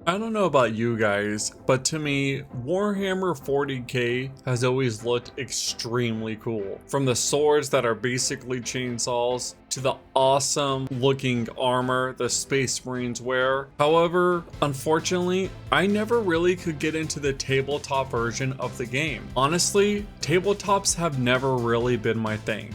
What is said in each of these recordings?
I don't know about you guys, but to me, Warhammer 40k has always looked extremely cool. From the swords that are basically chainsaws, to the awesome looking armor the Space Marines wear. However, unfortunately, I never really could get into the tabletop version of the game. Honestly, tabletops have never really been my thing.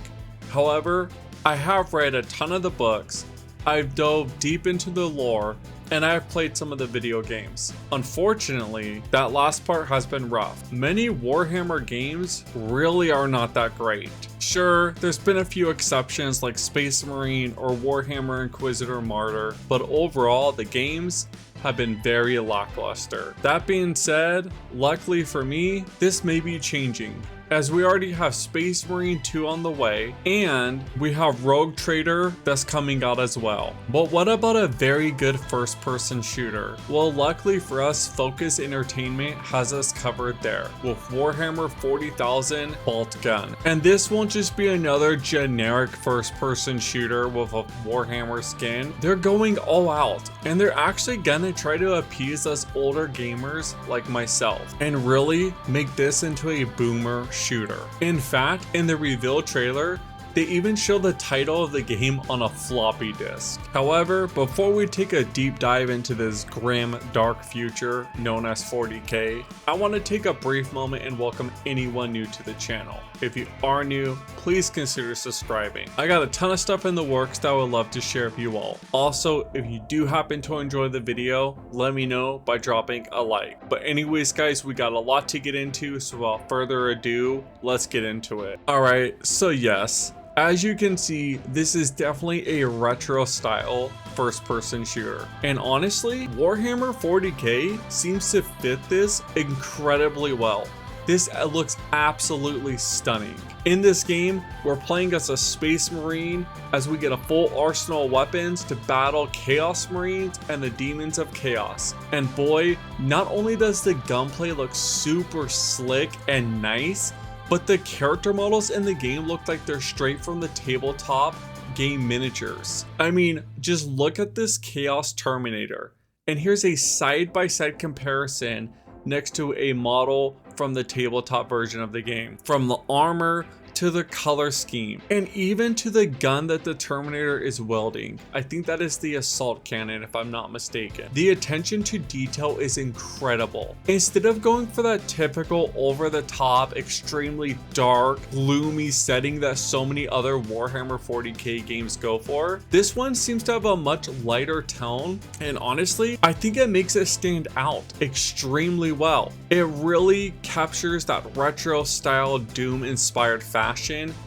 However, I have read a ton of the books, I've dove deep into the lore, and I've played some of the video games. Unfortunately, that last part has been rough. Many Warhammer games really are not that great. Sure, there's been a few exceptions like Space Marine or Warhammer Inquisitor Martyr, but overall the games have been very lackluster. That being said, luckily for me, this may be changing, as we already have Space Marine 2 on the way, and we have Rogue Trader that's coming out as well. But what about a very good first-person shooter? Well, luckily for us, Focus Entertainment has us covered there with Warhammer 40,000 Boltgun. And this won't just be another generic first-person shooter with a Warhammer skin. They're going all out, and they're actually gonna try to appease us older gamers like myself and really make this into a boomer shooter. In fact, in the reveal trailer, they even show the title of the game on a floppy disk. However, before we take a deep dive into this grim, dark future known as 40k, I want to take a brief moment and welcome anyone new to the channel. If you are new, please consider subscribing. I got a ton of stuff in the works that I would love to share with you all. Also, if you do happen to enjoy the video, let me know by dropping a like. But anyways guys, we got a lot to get into, so without further ado, let's get into it. Alright, so yes, as you can see, this is definitely a retro style first-person shooter. And honestly, Warhammer 40k seems to fit this incredibly well. This looks absolutely stunning. In this game, we're playing as a Space Marine as we get a full arsenal of weapons to battle Chaos Marines and the Demons of Chaos. And boy, not only does the gunplay look super slick and nice, but the character models in the game look like they're straight from the tabletop game miniatures. I mean, just look at this Chaos Terminator. And here's a side-by-side comparison next to a model from the tabletop version of the game. From the armor to the color scheme, and even to the gun that the Terminator is wielding. I think that is the assault cannon if I'm not mistaken. The attention to detail is incredible. Instead of going for that typical over-the-top, extremely dark, gloomy setting that so many other Warhammer 40k games go for, this one seems to have a much lighter tone, and honestly, I think it makes it stand out extremely well. It really captures that retro style Doom inspired fashion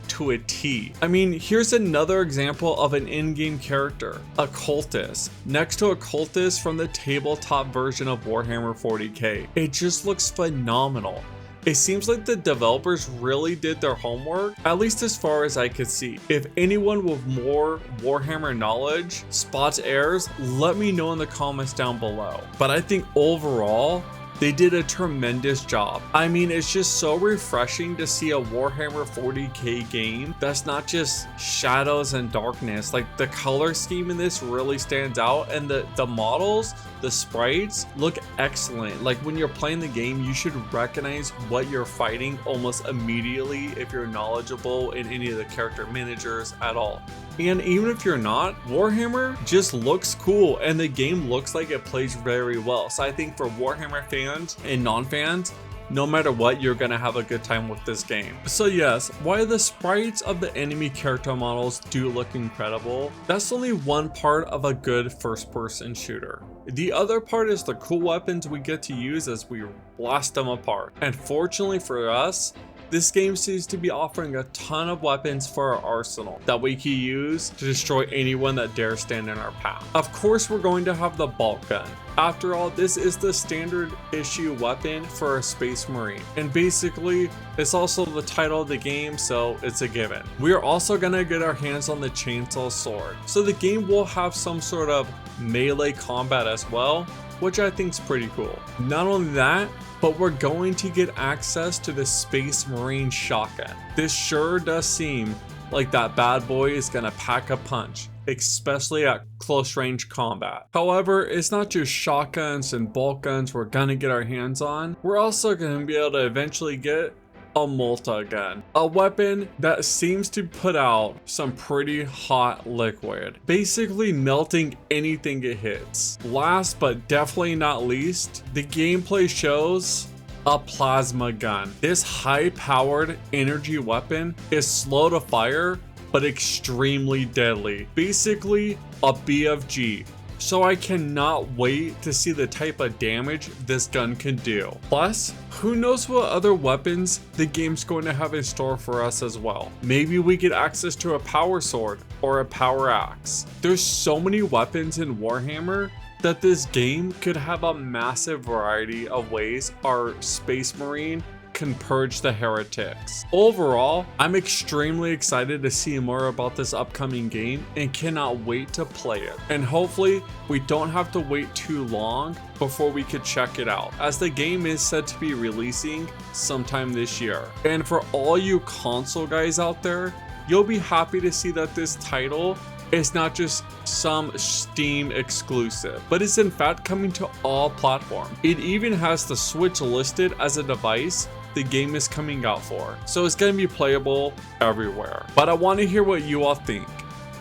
to a T. I mean, here's another example of an in-game character, a cultist, next to a cultist from the tabletop version of Warhammer 40k. It just looks phenomenal. It seems like the developers really did their homework, at least as far as I could see. If anyone with more Warhammer knowledge spots errors, let me know in the comments down below. But I think overall, they did a tremendous job. I mean, it's just so refreshing to see a Warhammer 40k game that's not just shadows and darkness. Like, the color scheme in this really stands out, and the models, the sprites look excellent. Like, when you're playing the game, you should recognize what you're fighting almost immediately if you're knowledgeable in any of the character managers at all. And even if you're not, Warhammer just looks cool, and the game looks like it plays very well. So I think for Warhammer fans and non-fans, no matter what, you're gonna have a good time with this game. So yes, while the sprites of the enemy character models do look incredible, that's only one part of a good first-person shooter. The other part is the cool weapons we get to use as we blast them apart. And fortunately for us, this game seems to be offering a ton of weapons for our arsenal that we can use to destroy anyone that dares stand in our path. Of course, we're going to have the Boltgun. After all, this is the standard issue weapon for a Space Marine. And basically, it's also the title of the game, so it's a given. We are also gonna get our hands on the Chainsaw Sword. So the game will have some sort of melee combat as well, which I think is pretty cool. Not only that, but we're going to get access to the Space Marine shotgun. This sure does seem like that bad boy is gonna pack a punch. especially at close range combat. However, it's not just shotguns and bolt guns we're gonna get our hands on. We're also gonna be able to eventually get a multi-gun, a weapon that seems to put out some pretty hot liquid, basically melting anything it hits. Last but definitely not least, the gameplay shows a plasma gun. This high-powered energy weapon is slow to fire but extremely deadly, basically a BFG. So I cannot wait to see the type of damage this gun can do. Plus, who knows what other weapons the game's going to have in store for us as well. Maybe we get access to a power sword or a power axe. There's so many weapons in Warhammer that this game could have a massive variety of ways our Space Marine can purge the heretics. Overall, I'm extremely excited to see more about this upcoming game and cannot wait to play it. And hopefully we don't have to wait too long before we could check it out, as the game is said to be releasing sometime this year. And for all you console guys out there, you'll be happy to see that this title is not just some Steam exclusive, but is in fact coming to all platforms. It even has the Switch listed as a device the game is coming out for, so it's going to be playable everywhere. But I want to hear what you all think.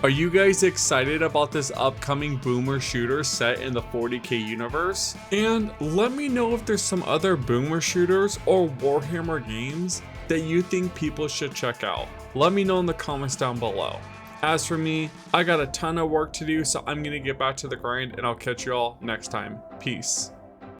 Are you guys excited about this upcoming boomer shooter set in the 40k universe? And let me know if there's some other boomer shooters or Warhammer games that you think people should check out. Let me know in the comments down below. As for me, I got a ton of work to do, so I'm gonna get back to the grind and I'll catch you all next time. Peace.